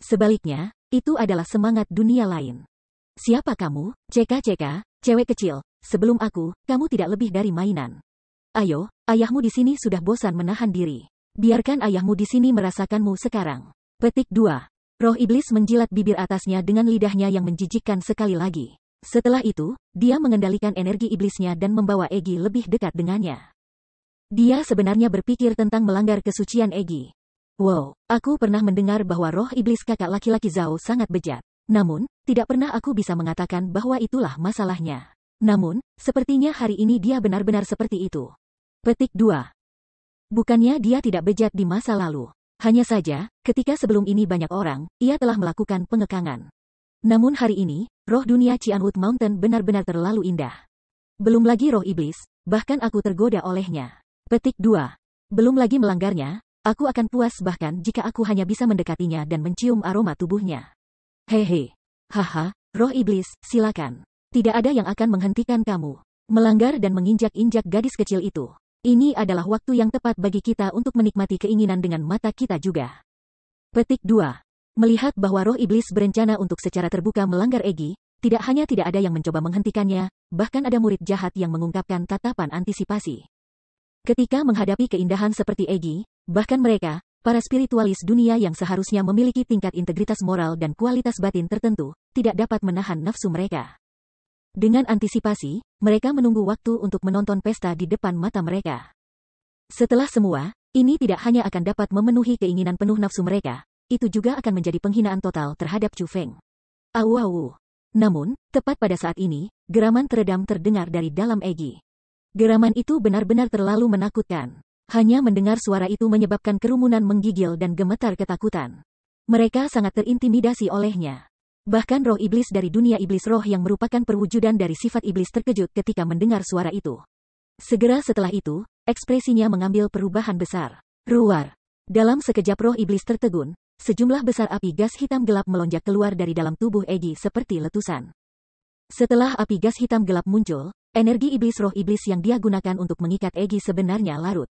Sebaliknya, itu adalah semangat dunia lain. Siapa kamu, ceka-ceka, cewek kecil, sebelum aku, kamu tidak lebih dari mainan. Ayo, ayahmu di sini sudah bosan menahan diri. Biarkan ayahmu di sini merasakanmu sekarang. Petik 2. Roh iblis menjilat bibir atasnya dengan lidahnya yang menjijikkan sekali lagi. Setelah itu, dia mengendalikan energi iblisnya dan membawa Egi lebih dekat dengannya. Dia sebenarnya berpikir tentang melanggar kesucian Egi. Wow, aku pernah mendengar bahwa roh iblis kakak laki-laki Zhao sangat bejat. Namun, tidak pernah aku bisa mengatakan bahwa itulah masalahnya. Namun, sepertinya hari ini dia benar-benar seperti itu. Petik 2. Bukannya dia tidak bejat di masa lalu. Hanya saja, ketika sebelum ini banyak orang, ia telah melakukan pengekangan. Namun hari ini, roh dunia Qianwood Mountain benar-benar terlalu indah. Belum lagi roh iblis, bahkan aku tergoda olehnya. Petik 2. Belum lagi melanggarnya, aku akan puas bahkan jika aku hanya bisa mendekatinya dan mencium aroma tubuhnya. Hehe. Haha, roh iblis, silakan. Tidak ada yang akan menghentikan kamu. Melanggar dan menginjak-injak gadis kecil itu. Ini adalah waktu yang tepat bagi kita untuk menikmati keinginan dengan mata kita juga. Petik 2. Melihat bahwa roh iblis berencana untuk secara terbuka melanggar Egi, tidak hanya tidak ada yang mencoba menghentikannya, bahkan ada murid jahat yang mengungkapkan tatapan antisipasi. Ketika menghadapi keindahan seperti Egi, bahkan mereka, para spiritualis dunia yang seharusnya memiliki tingkat integritas moral dan kualitas batin tertentu, tidak dapat menahan nafsu mereka. Dengan antisipasi, mereka menunggu waktu untuk menonton pesta di depan mata mereka. Setelah semua, ini tidak hanya akan dapat memenuhi keinginan penuh nafsu mereka, itu juga akan menjadi penghinaan total terhadap Chu Feng. Au. Namun, tepat pada saat ini, geraman teredam terdengar dari dalam Egi. Geraman itu benar-benar terlalu menakutkan. Hanya mendengar suara itu menyebabkan kerumunan menggigil dan gemetar ketakutan. Mereka sangat terintimidasi olehnya. Bahkan roh iblis dari dunia iblis roh yang merupakan perwujudan dari sifat iblis terkejut ketika mendengar suara itu. Segera setelah itu, ekspresinya mengambil perubahan besar. Ruar. Dalam sekejap roh iblis tertegun, sejumlah besar api gas hitam gelap melonjak keluar dari dalam tubuh Egi seperti letusan. Setelah api gas hitam gelap muncul, energi iblis roh iblis yang dia gunakan untuk mengikat Egi sebenarnya larut.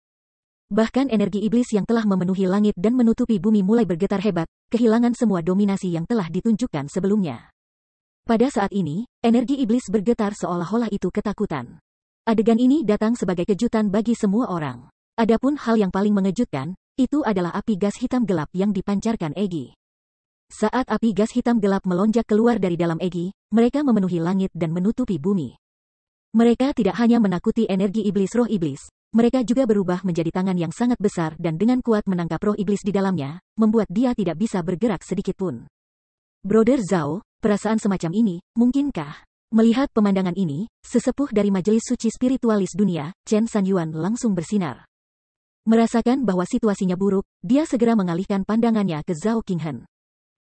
Bahkan energi iblis yang telah memenuhi langit dan menutupi bumi mulai bergetar hebat, kehilangan semua dominasi yang telah ditunjukkan sebelumnya. Pada saat ini, energi iblis bergetar seolah-olah itu ketakutan. Adegan ini datang sebagai kejutan bagi semua orang. Adapun hal yang paling mengejutkan, itu adalah api gas hitam gelap yang dipancarkan Egi. Saat api gas hitam gelap melonjak keluar dari dalam Egi, mereka memenuhi langit dan menutupi bumi. Mereka tidak hanya menakuti energi iblis roh iblis, mereka juga berubah menjadi tangan yang sangat besar dan dengan kuat menangkap roh iblis di dalamnya, membuat dia tidak bisa bergerak sedikitpun. Brother Zhao, perasaan semacam ini, mungkinkah? Melihat pemandangan ini, sesepuh dari majelis suci spiritualis dunia, Chen Sanyuan langsung bersinar. Merasakan bahwa situasinya buruk, dia segera mengalihkan pandangannya ke Zhao Qinghen.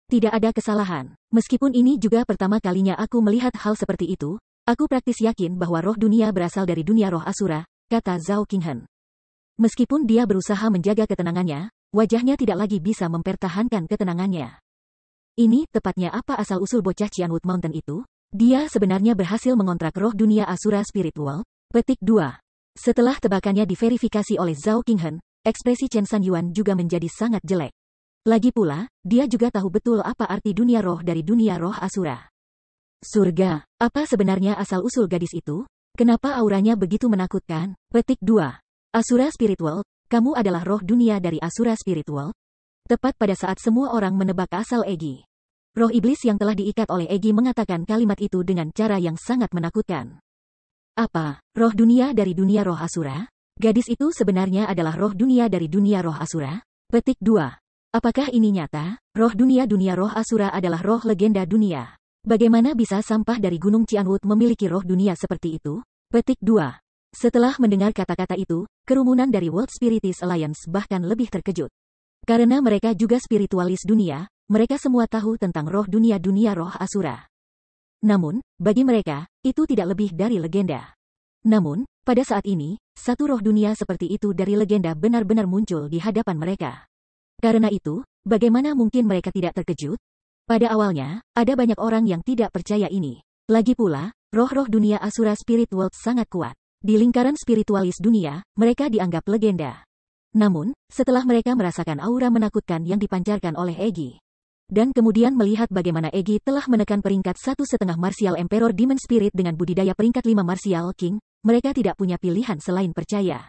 Tidak ada kesalahan, meskipun ini juga pertama kalinya aku melihat hal seperti itu, aku praktis yakin bahwa roh dunia berasal dari dunia roh Asura, kata Zhao Qinghen. Meskipun dia berusaha menjaga ketenangannya, wajahnya tidak lagi bisa mempertahankan ketenangannya. Ini tepatnya apa asal-usul bocah Qianwood Mountain itu? Dia sebenarnya berhasil mengontrak roh dunia Asura Spiritual. Petik 2. Setelah tebakannya diverifikasi oleh Zhao Qinghen, ekspresi Chen Sanyuan juga menjadi sangat jelek. Lagi pula, dia juga tahu betul apa arti dunia roh dari dunia roh Asura. Surga, apa sebenarnya asal-usul gadis itu? Kenapa auranya begitu menakutkan? Petik 2. Asura Spiritual, kamu adalah roh dunia dari Asura Spiritual? Tepat pada saat semua orang menebak asal Egi. Roh iblis yang telah diikat oleh Egi mengatakan kalimat itu dengan cara yang sangat menakutkan. Apa? Roh dunia dari dunia roh Asura? Gadis itu sebenarnya adalah roh dunia dari dunia roh Asura? Petik 2. Apakah ini nyata? Roh dunia roh Asura adalah roh legenda dunia. Bagaimana bisa sampah dari Gunung Qianwood memiliki roh dunia seperti itu? Petik 2. Setelah mendengar kata-kata itu, kerumunan dari World Spiritist Alliance bahkan lebih terkejut. Karena mereka juga spiritualis dunia, mereka semua tahu tentang roh dunia roh Asura. Namun, bagi mereka, itu tidak lebih dari legenda. Namun, pada saat ini, satu roh dunia seperti itu dari legenda benar-benar muncul di hadapan mereka. Karena itu, bagaimana mungkin mereka tidak terkejut? Pada awalnya, ada banyak orang yang tidak percaya ini. Lagi pula, roh-roh dunia Asura Spirit World sangat kuat. Di lingkaran spiritualis dunia, mereka dianggap legenda. Namun, setelah mereka merasakan aura menakutkan yang dipancarkan oleh Egi, dan kemudian melihat bagaimana Egi telah menekan peringkat 1,5 Martial Emperor Demon Spirit dengan budidaya peringkat 5 Martial King, mereka tidak punya pilihan selain percaya.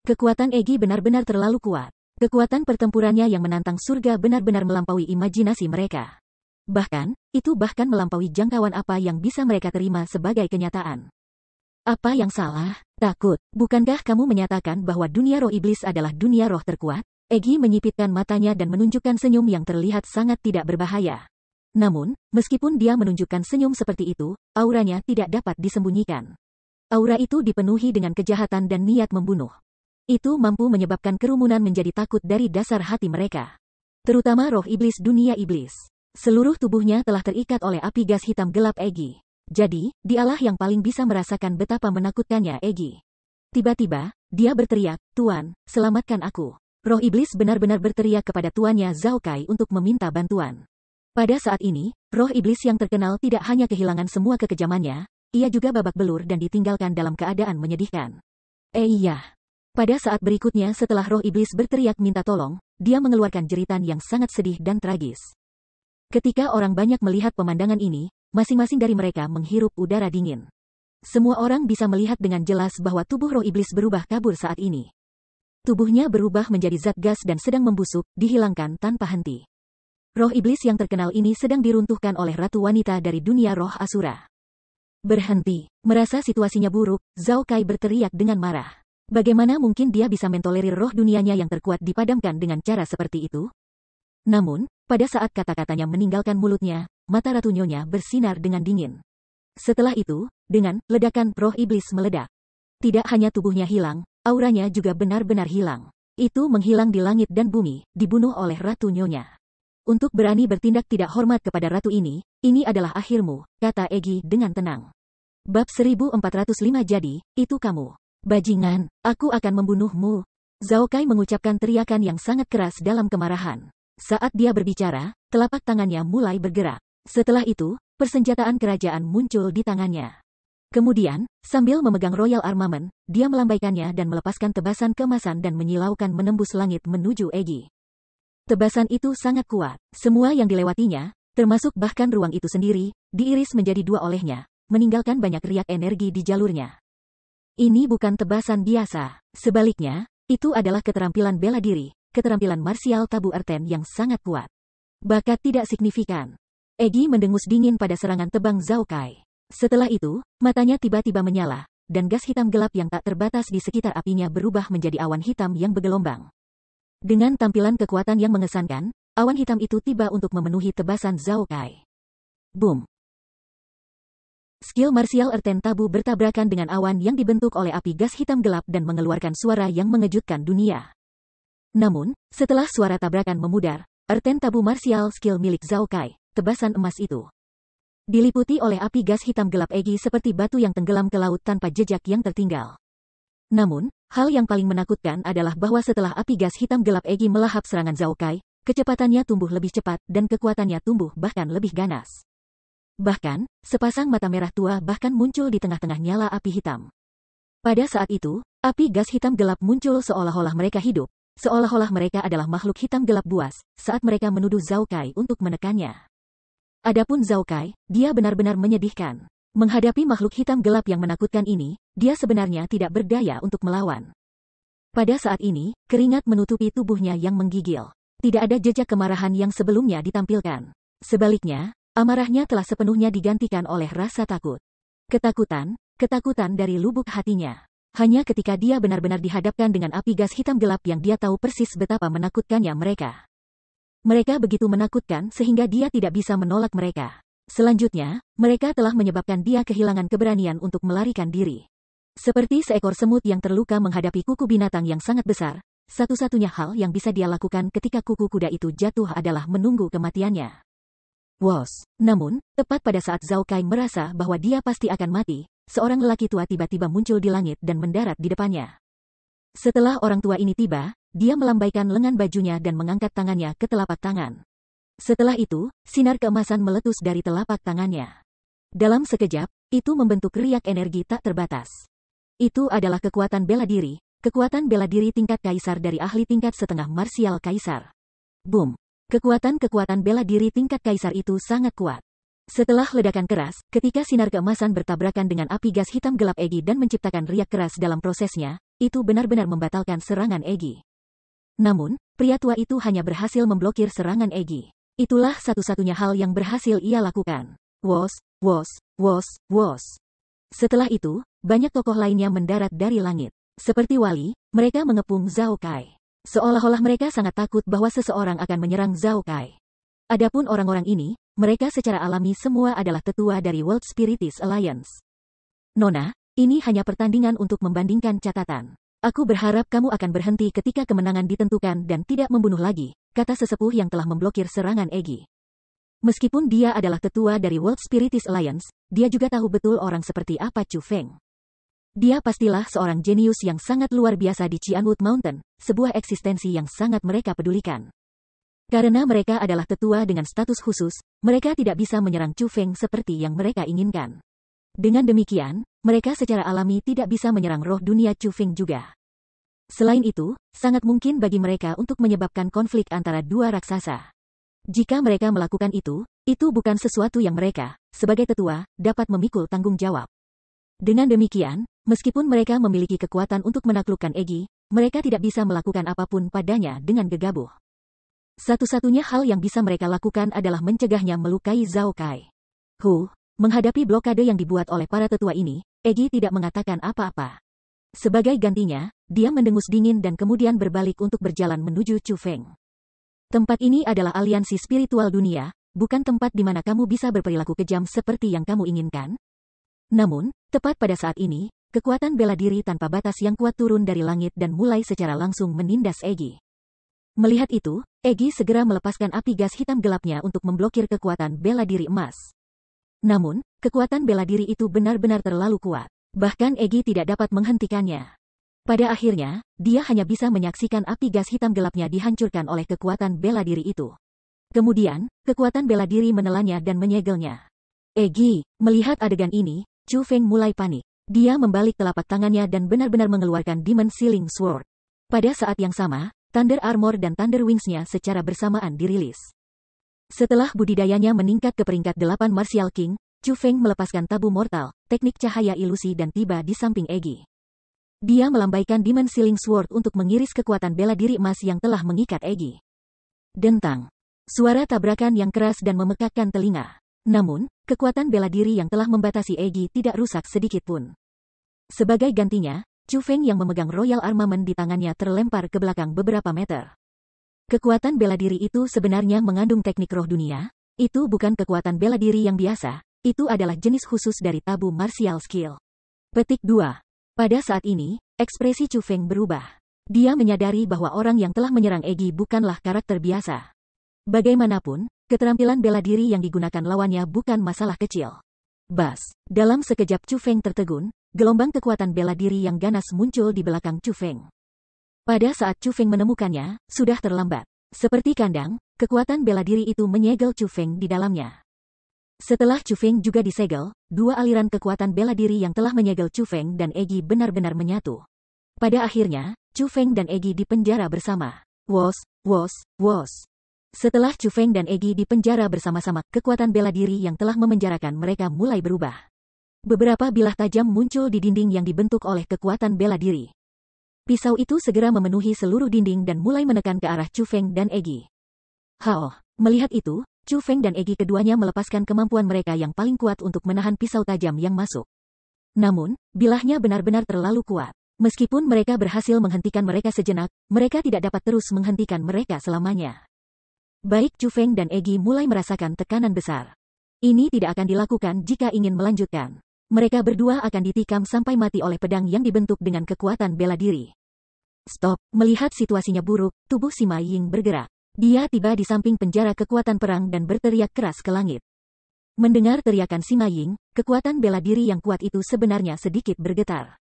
Kekuatan Egi benar-benar terlalu kuat. Kekuatan pertempurannya yang menantang surga benar-benar melampaui imajinasi mereka. Bahkan, itu bahkan melampaui jangkauan apa yang bisa mereka terima sebagai kenyataan. Apa yang salah? Takut. Bukankah kamu menyatakan bahwa dunia roh iblis adalah dunia roh terkuat? Egi menyipitkan matanya dan menunjukkan senyum yang terlihat sangat tidak berbahaya. Namun, meskipun dia menunjukkan senyum seperti itu, auranya tidak dapat disembunyikan. Aura itu dipenuhi dengan kejahatan dan niat membunuh. Itu mampu menyebabkan kerumunan menjadi takut dari dasar hati mereka. Terutama roh iblis dunia iblis. Seluruh tubuhnya telah terikat oleh api gas hitam gelap Egi. Jadi, dialah yang paling bisa merasakan betapa menakutkannya Egi. Tiba-tiba, dia berteriak, "Tuan, selamatkan aku." Roh iblis benar-benar berteriak kepada tuannya Zhao Kai untuk meminta bantuan. Pada saat ini, roh iblis yang terkenal tidak hanya kehilangan semua kekejamannya, ia juga babak belur dan ditinggalkan dalam keadaan menyedihkan. Iya. Pada saat berikutnya setelah roh iblis berteriak minta tolong, dia mengeluarkan jeritan yang sangat sedih dan tragis. Ketika orang banyak melihat pemandangan ini, masing-masing dari mereka menghirup udara dingin. Semua orang bisa melihat dengan jelas bahwa tubuh roh iblis berubah kabur saat ini. Tubuhnya berubah menjadi zat gas dan sedang membusuk, dihilangkan tanpa henti. Roh iblis yang terkenal ini sedang diruntuhkan oleh ratu wanita dari dunia roh Asura. Berhenti. Merasa situasinya buruk, Zhao Kai berteriak dengan marah. Bagaimana mungkin dia bisa mentolerir roh dunianya yang terkuat dipadamkan dengan cara seperti itu? Namun, pada saat kata-katanya meninggalkan mulutnya, mata Ratu Nyonya bersinar dengan dingin. Setelah itu, dengan ledakan roh iblis meledak. Tidak hanya tubuhnya hilang, auranya juga benar-benar hilang. Itu menghilang di langit dan bumi, dibunuh oleh Ratu Nyonya. Untuk berani bertindak tidak hormat kepada ratu ini adalah akhirmu, kata Egi dengan tenang. Bab 1405 jadi, itu kamu. Bajingan, aku akan membunuhmu. Zhao Kai mengucapkan teriakan yang sangat keras dalam kemarahan. Saat dia berbicara, telapak tangannya mulai bergerak. Setelah itu, persenjataan kerajaan muncul di tangannya. Kemudian, sambil memegang Royal Armament, dia melambaikannya dan melepaskan tebasan keemasan dan menyilaukan menembus langit menuju Egi. Tebasan itu sangat kuat. Semua yang dilewatinya, termasuk bahkan ruang itu sendiri, diiris menjadi dua olehnya, meninggalkan banyak riak energi di jalurnya. Ini bukan tebasan biasa. Sebaliknya, itu adalah keterampilan bela diri, keterampilan marsial tabu Erten yang sangat kuat. Bakat tidak signifikan. Egi mendengus dingin pada serangan tebang Zhao Kai. Setelah itu, matanya tiba-tiba menyala, dan gas hitam gelap yang tak terbatas di sekitar apinya berubah menjadi awan hitam yang bergelombang. Dengan tampilan kekuatan yang mengesankan, awan hitam itu tiba untuk memenuhi tebasan Zhao Kai. Boom! Skill marsial Erten tabu bertabrakan dengan awan yang dibentuk oleh api gas hitam gelap dan mengeluarkan suara yang mengejutkan dunia. Namun, setelah suara tabrakan memudar, Erten tabu marsial skill milik Zhao Kai, tebasan emas itu, diliputi oleh api gas hitam gelap Egi seperti batu yang tenggelam ke laut tanpa jejak yang tertinggal. Namun, hal yang paling menakutkan adalah bahwa setelah api gas hitam gelap Egi melahap serangan Zhao Kai, kecepatannya tumbuh lebih cepat dan kekuatannya tumbuh bahkan lebih ganas. Bahkan, sepasang mata merah tua bahkan muncul di tengah-tengah nyala api hitam. Pada saat itu, api gas hitam gelap muncul seolah-olah mereka hidup, seolah-olah mereka adalah makhluk hitam gelap buas, saat mereka menuduh Zhao Kai untuk menekannya. Adapun Zhao Kai, dia benar-benar menyedihkan. Menghadapi makhluk hitam gelap yang menakutkan ini, dia sebenarnya tidak berdaya untuk melawan. Pada saat ini, keringat menutupi tubuhnya yang menggigil. Tidak ada jejak kemarahan yang sebelumnya ditampilkan. Sebaliknya, amarahnya telah sepenuhnya digantikan oleh rasa takut. Ketakutan dari lubuk hatinya. Hanya ketika dia benar-benar dihadapkan dengan api gas hitam gelap yang dia tahu persis betapa menakutkannya mereka. Mereka begitu menakutkan sehingga dia tidak bisa menolak mereka. Selanjutnya, mereka telah menyebabkan dia kehilangan keberanian untuk melarikan diri. Seperti seekor semut yang terluka menghadapi kuku binatang yang sangat besar, satu-satunya hal yang bisa dia lakukan ketika kuku kuda itu jatuh adalah menunggu kematiannya. Wos. Namun, tepat pada saat Zhao Kai merasa bahwa dia pasti akan mati, seorang lelaki tua tiba-tiba muncul di langit dan mendarat di depannya. Setelah orang tua ini tiba, dia melambaikan lengan bajunya dan mengangkat tangannya ke telapak tangan. Setelah itu, sinar keemasan meletus dari telapak tangannya. Dalam sekejap, itu membentuk riak energi tak terbatas. Itu adalah kekuatan bela diri tingkat kaisar dari ahli tingkat setengah marsial kaisar. Boom! Kekuatan bela diri tingkat kaisar itu sangat kuat. Setelah ledakan keras, ketika sinar keemasan bertabrakan dengan api gas hitam gelap Egi dan menciptakan riak keras dalam prosesnya, itu benar-benar membatalkan serangan Egi. Namun, pria tua itu hanya berhasil memblokir serangan Egi. Itulah satu-satunya hal yang berhasil ia lakukan. Wos. Setelah itu, banyak tokoh lainnya mendarat dari langit. Seperti wali, mereka mengepung Zhao Kai. Seolah-olah mereka sangat takut bahwa seseorang akan menyerang Zhao Kai. Adapun orang-orang ini, mereka secara alami semua adalah tetua dari World Spiritist Alliance. Nona, ini hanya pertandingan untuk membandingkan catatan. Aku berharap kamu akan berhenti ketika kemenangan ditentukan dan tidak membunuh lagi, kata sesepuh yang telah memblokir serangan Egi. Meskipun dia adalah tetua dari World Spiritist Alliance, dia juga tahu betul orang seperti apa Chu Feng. Dia pastilah seorang jenius yang sangat luar biasa di Qianwood Mountain, sebuah eksistensi yang sangat mereka pedulikan. Karena mereka adalah tetua dengan status khusus, mereka tidak bisa menyerang Chu Feng seperti yang mereka inginkan. Dengan demikian, mereka secara alami tidak bisa menyerang roh dunia Chu Feng juga. Selain itu, sangat mungkin bagi mereka untuk menyebabkan konflik antara dua raksasa. Jika mereka melakukan itu bukan sesuatu yang mereka, sebagai tetua, dapat memikul tanggung jawab. Dengan demikian, meskipun mereka memiliki kekuatan untuk menaklukkan Egi, mereka tidak bisa melakukan apapun padanya dengan gegabah. Satu-satunya hal yang bisa mereka lakukan adalah mencegahnya melukai Zhao Kai. Menghadapi blokade yang dibuat oleh para tetua ini, Egi tidak mengatakan apa-apa. Sebagai gantinya, dia mendengus dingin dan kemudian berbalik untuk berjalan menuju Chu Feng. Tempat ini adalah aliansi spiritual dunia, bukan tempat di mana kamu bisa berperilaku kejam seperti yang kamu inginkan. Namun, tepat pada saat ini, kekuatan bela diri tanpa batas yang kuat turun dari langit dan mulai secara langsung menindas Egi. Melihat itu, Egi segera melepaskan api gas hitam gelapnya untuk memblokir kekuatan bela diri emas. Namun, kekuatan bela diri itu benar-benar terlalu kuat. Bahkan Egi tidak dapat menghentikannya. Pada akhirnya, dia hanya bisa menyaksikan api gas hitam gelapnya dihancurkan oleh kekuatan bela diri itu. Kemudian, kekuatan bela diri menelannya dan menyegelnya. Egi, melihat adegan ini, Chu Feng mulai panik. Dia membalik telapak tangannya dan benar-benar mengeluarkan Demon Sealing Sword. Pada saat yang sama, Thunder Armor dan Thunder Wings-nya secara bersamaan dirilis. Setelah budidayanya meningkat ke peringkat 8 Martial King, Chu Feng melepaskan tabu mortal, teknik cahaya ilusi dan tiba di samping Egi. Dia melambaikan Demon Sealing Sword untuk mengiris kekuatan bela diri emas yang telah mengikat Egi. Dentang. Suara tabrakan yang keras dan memekakkan telinga. Namun, kekuatan bela diri yang telah membatasi Egi tidak rusak sedikit pun. Sebagai gantinya, Chu Feng yang memegang Royal Armament di tangannya terlempar ke belakang beberapa meter. Kekuatan bela diri itu sebenarnya mengandung teknik roh dunia. Itu bukan kekuatan bela diri yang biasa, itu adalah jenis khusus dari tabu martial skill. Petik 2. Pada saat ini, ekspresi Chu Feng berubah. Dia menyadari bahwa orang yang telah menyerang Egi bukanlah karakter biasa. Bagaimanapun, keterampilan bela diri yang digunakan lawannya bukan masalah kecil. Bas, dalam sekejap Chu Feng tertegun, gelombang kekuatan bela diri yang ganas muncul di belakang Chu Feng. Pada saat Chu Feng menemukannya, sudah terlambat. Seperti kandang, kekuatan bela diri itu menyegel Chu Feng di dalamnya. Setelah Chu Feng juga disegel, dua aliran kekuatan bela diri yang telah menyegel Chu Feng dan Egi benar-benar menyatu. Pada akhirnya, Chu Feng dan Egi dipenjara bersama. Wos. Setelah Chu Feng dan Egi dipenjara bersama-sama, kekuatan bela diri yang telah memenjarakan mereka mulai berubah. Beberapa bilah tajam muncul di dinding yang dibentuk oleh kekuatan bela diri. Pisau itu segera memenuhi seluruh dinding dan mulai menekan ke arah Chu Feng dan Egi. Melihat itu, Chu Feng dan Egi keduanya melepaskan kemampuan mereka yang paling kuat untuk menahan pisau tajam yang masuk. Namun, bilahnya benar-benar terlalu kuat. Meskipun mereka berhasil menghentikan mereka sejenak, mereka tidak dapat terus menghentikan mereka selamanya. Baik Chu Feng dan Egi mulai merasakan tekanan besar. Ini tidak akan dilakukan jika ingin melanjutkan. Mereka berdua akan ditikam sampai mati oleh pedang yang dibentuk dengan kekuatan bela diri. Stop, melihat situasinya buruk, tubuh Sima Ying bergerak. Dia tiba di samping penjara kekuatan perang dan berteriak keras ke langit. Mendengar teriakan Sima Ying, kekuatan bela diri yang kuat itu sebenarnya sedikit bergetar.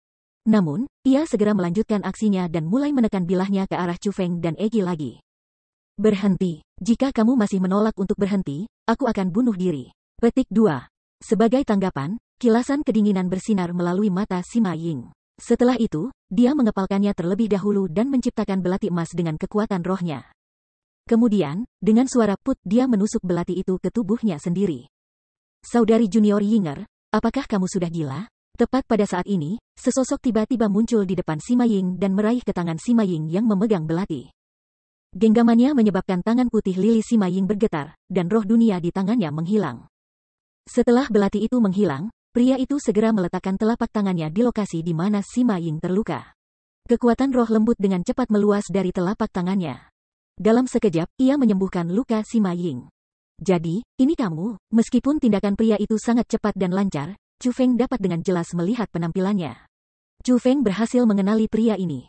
Namun, ia segera melanjutkan aksinya dan mulai menekan bilahnya ke arah Chu Feng dan Egi lagi. Berhenti. Jika kamu masih menolak untuk berhenti, aku akan bunuh diri. Petik 2. Sebagai tanggapan, kilasan kedinginan bersinar melalui mata Sima Ying. Setelah itu, dia mengepalkannya terlebih dahulu dan menciptakan belati emas dengan kekuatan rohnya. Kemudian, dengan suara put dia menusuk belati itu ke tubuhnya sendiri. Saudari junior Yinger, apakah kamu sudah gila? Tepat pada saat ini, sesosok tiba-tiba muncul di depan Sima Ying dan meraih ke tangan Sima Ying yang memegang belati. Genggamannya menyebabkan tangan putih lili Sima Ying bergetar, dan roh dunia di tangannya menghilang. Setelah belati itu menghilang, pria itu segera meletakkan telapak tangannya di lokasi di mana Sima Ying terluka. Kekuatan roh lembut dengan cepat meluas dari telapak tangannya. Dalam sekejap, ia menyembuhkan luka Sima Ying. Jadi, ini kamu. Meskipun tindakan pria itu sangat cepat dan lancar, Chu Feng dapat dengan jelas melihat penampilannya. Chu Feng berhasil mengenali pria ini.